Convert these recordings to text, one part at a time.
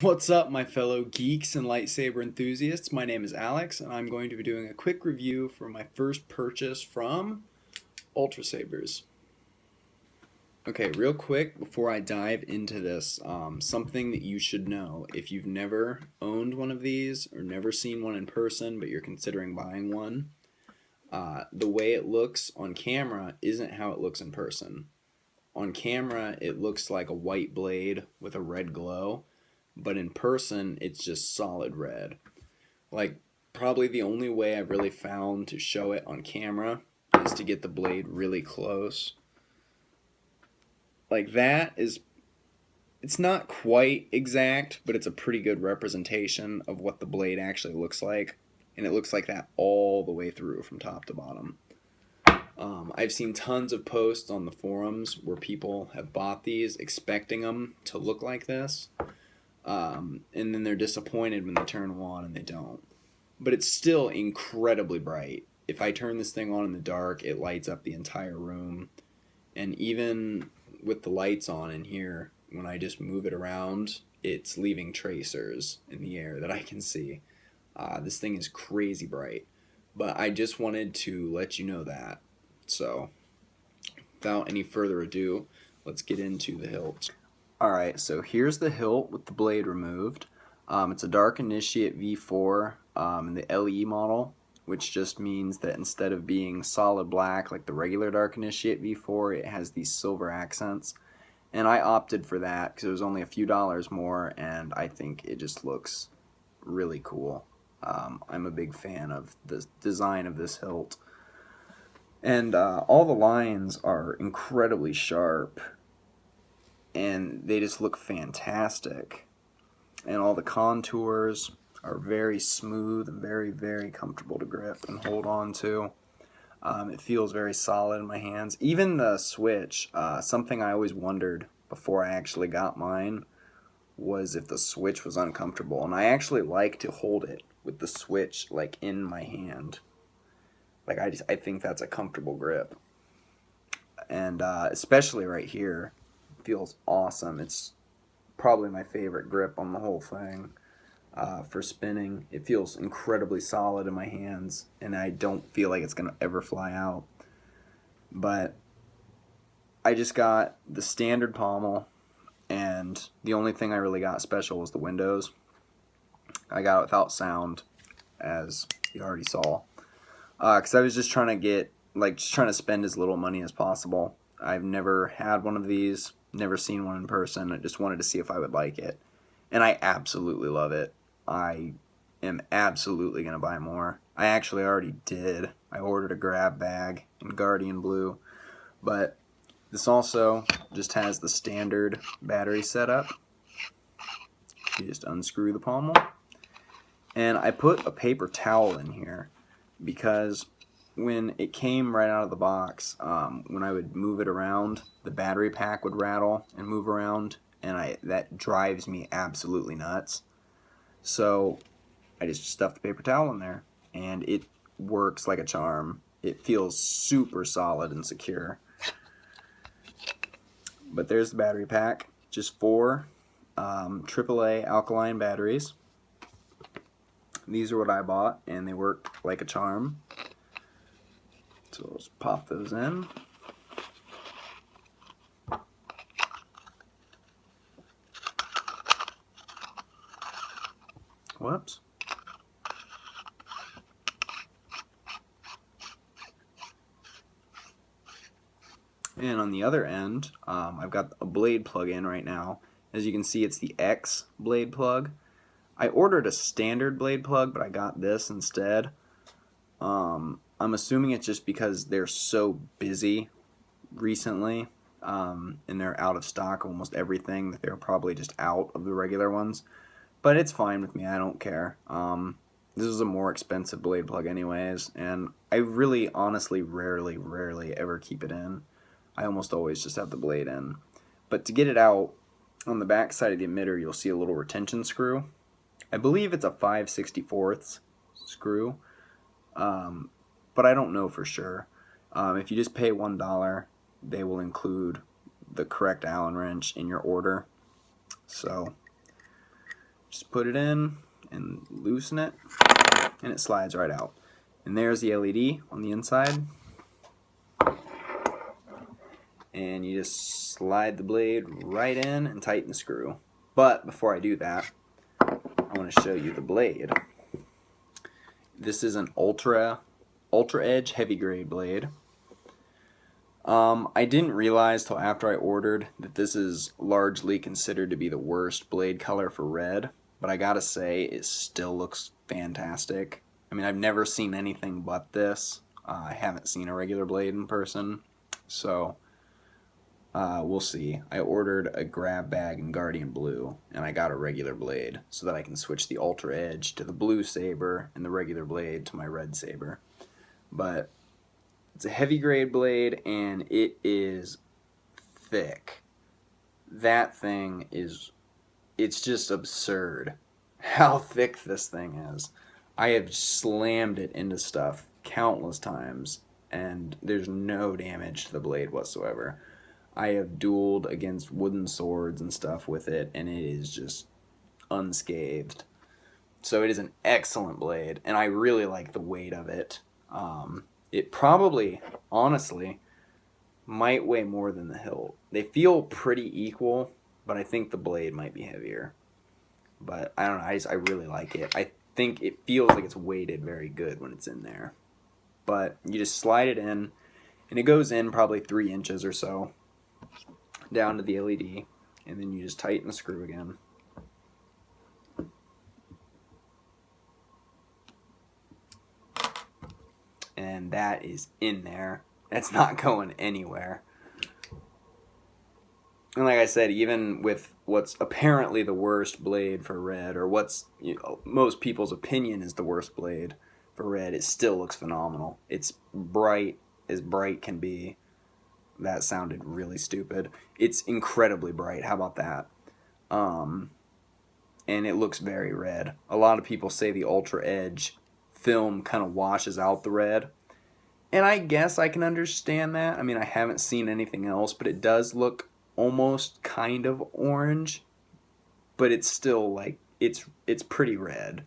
What's up, my fellow geeks and lightsaber enthusiasts? My name is Alex, and I'm going to be doing a quick review for my first purchase from Ultrasabers. Okay, real quick before I dive into this, something that you should know if you've never owned one of these or never seen one in person, but you're considering buying one. The way it looks on camera isn't how it looks in person. On camera, it looks like a white blade with a red glow, but in person, it's just solid red. Like, probably the only way I've really found to show it on camera is to get the blade really close. Like, it's not quite exact, but it's a pretty good representation of what the blade actually looks like. And it looks like that all the way through from top to bottom. I've seen tons of posts on the forums where people have bought these expecting them to look like this. And then they're disappointed when they turn them on and they don't. But it's still incredibly bright. If I turn this thing on in the dark, it lights up the entire room. And even with the lights on in here, when I just move it around, it's leaving tracers in the air that I can see. This thing is crazy bright. But I just wanted to let you know that. So, without any further ado, let's get into the hilt. Alright, so here's the hilt with the blade removed. It's a Dark Initiate V4 in the LE model, which just means that instead of being solid black like the regular Dark Initiate V4, it has these silver accents. And I opted for that because it was only a few dollars more, and I think it just looks really cool. I'm a big fan of the design of this hilt. And all the lines are incredibly sharp, and they just look fantastic. And all the contours are very smooth and very, very comfortable to grip and hold on to. It feels very solid in my hands. Even the switch, something I always wondered before I actually got mine was if the switch was uncomfortable. And I actually like to hold it with the switch like in my hand. Like I think that's a comfortable grip. And especially right here, it feels awesome. It's probably my favorite grip on the whole thing. For spinning, it feels incredibly solid in my hands, and I don't feel like it's gonna ever fly out. But I just got the standard pommel, and the only thing I really got special was the windows. I got it without sound, as you already saw, because I was just trying to just trying to spend as little money as possible. I've never had one of these, never seen one in person. I just wanted to see if I would like it, and I absolutely love it. I am absolutely going to buy more. I actually already did. I ordered a grab bag in Guardian Blue, but this also just has the standard battery setup. You just unscrew the pommel, and I put a paper towel in here because when it came right out of the box, when I would move it around, the battery pack would rattle and move around, and that drives me absolutely nuts. So I just stuffed a paper towel in there, and it works like a charm. It feels super solid and secure. But there's the battery pack, just 4 AAA alkaline batteries. These are what I bought, and they work like a charm. So let's pop those in. Whoops. And on the other end, I've got a blade plug in right now. As you can see, it's the X blade plug. I ordered a standard blade plug, but I got this instead. I'm assuming it's just because they're so busy recently, and they're out of stock of almost everything, that they're probably just out of the regular ones. But it's fine with me. I don't care. This is a more expensive blade plug anyways, and I really, honestly, rarely ever keep it in. I almost always just have the blade in. But to get it out, on the back side of the emitter, you'll see a little retention screw. I believe it's a 5/64 screw, but I don't know for sure. If you just pay $1, they will include the correct Allen wrench in your order. So put it in and loosen it, and it slides right out. And there's the LED on the inside. And you just slide the blade right in and tighten the screw. But before I do that, I want to show you the blade. This is an Ultra Edge heavy grade blade. I didn't realize till after I ordered that this is largely considered to be the worst blade color for red, but I gotta say it still looks fantastic. I mean, I've never seen anything but this. I haven't seen a regular blade in person, so we'll see. I ordered a grab bag in Guardian Blue, and I got a regular blade so that I can switch the Ultra Edge to the blue Saber and the regular blade to my red Saber. But it's a heavy grade blade, and it is thick. That thing is, it's just absurd how thick this thing is. I have slammed it into stuff countless times, and there's no damage to the blade whatsoever. I have dueled against wooden swords and stuff with it, and it is just unscathed. So it is an excellent blade, and I really like the weight of it. It probably, honestly, might weigh more than the hilt. They feel pretty equal, but I think the blade might be heavier. But I don't know, I really like it. I think it feels like it's weighted very good when it's in there. But you just slide it in, and it goes in probably 3 inches or so down to the LED, and then you just tighten the screw again. And that is in there. That's not going anywhere. And like I said, even with what's apparently the worst blade for red, or what's, you know, most people's opinion is the worst blade for red, it still looks phenomenal. It's bright as bright can be. That sounded really stupid. It's incredibly bright. How about that? And it looks very red. A lot of people say the Ultra Edge film kind of washes out the red. And I guess I can understand that. I mean, I haven't seen anything else, but it does look almost kind of orange. But it's still like, it's pretty red.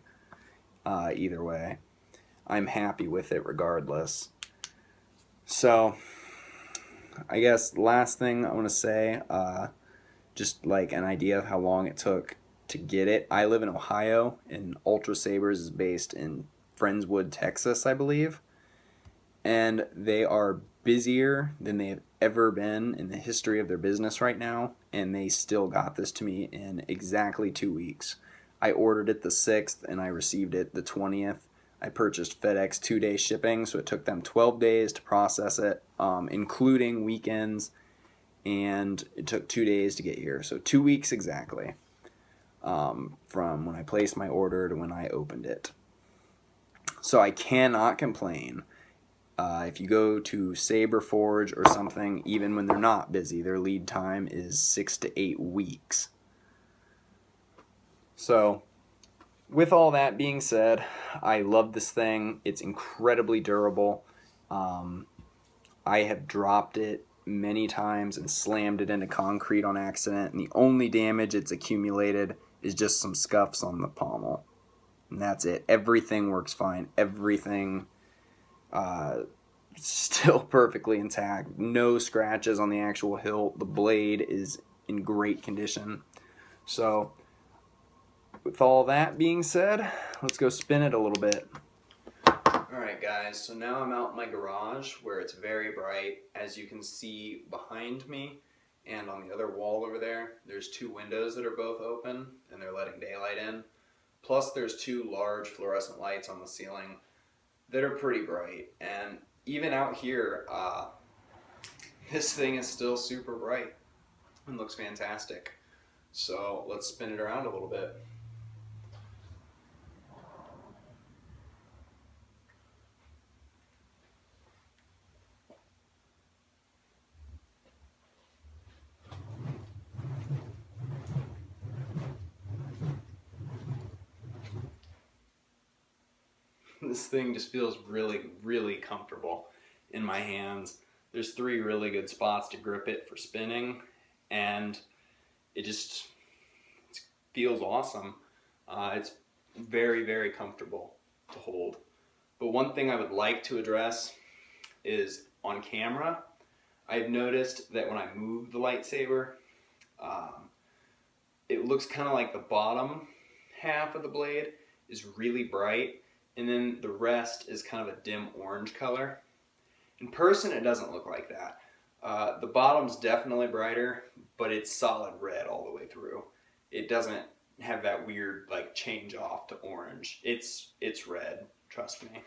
Either way. I'm happy with it regardless. So, I guess last thing I want to say, just like an idea of how long it took to get it. I live in Ohio, and Ultrasabers is based in Friendswood, Texas, I believe. And they are busier than they have ever been in the history of their business right now, and they still got this to me in exactly 2 weeks. I ordered it the 6th, and I received it the 20th. I purchased FedEx 2-day shipping, so it took them 12 days to process it, including weekends, and it took 2 days to get here. So 2 weeks exactly, from when I placed my order to when I opened it. So I cannot complain. If you go to Saber Forge or something, even when they're not busy, their lead time is 6 to 8 weeks. So, with all that being said, I love this thing. It's incredibly durable. I have dropped it many times and slammed it into concrete on accident, and the only damage it's accumulated is just some scuffs on the pommel. And that's it. Everything works fine. Everything still perfectly intact. No scratches on the actual hilt. The blade is in great condition. So, with all that being said, let's go spin it a little bit. Alright guys, so now I'm out in my garage where it's very bright. As you can see behind me and on the other wall over there, there's 2 windows that are both open and they're letting daylight in. Plus there's 2 large fluorescent lights on the ceiling that are pretty bright. And even out here, this thing is still super bright and looks fantastic. So let's spin it around a little bit. This thing just feels really, really comfortable in my hands. There's 3 really good spots to grip it for spinning, and it feels awesome. It's very, very comfortable to hold. But one thing I would like to address is on camera, I've noticed that when I move the lightsaber, um, it looks kind of like the bottom half of the blade is really bright, and then the rest is kind of a dim orange color. In person, it doesn't look like that. The bottom's definitely brighter, but it's solid red all the way through. It doesn't have that weird like change off to orange. It's red, trust me.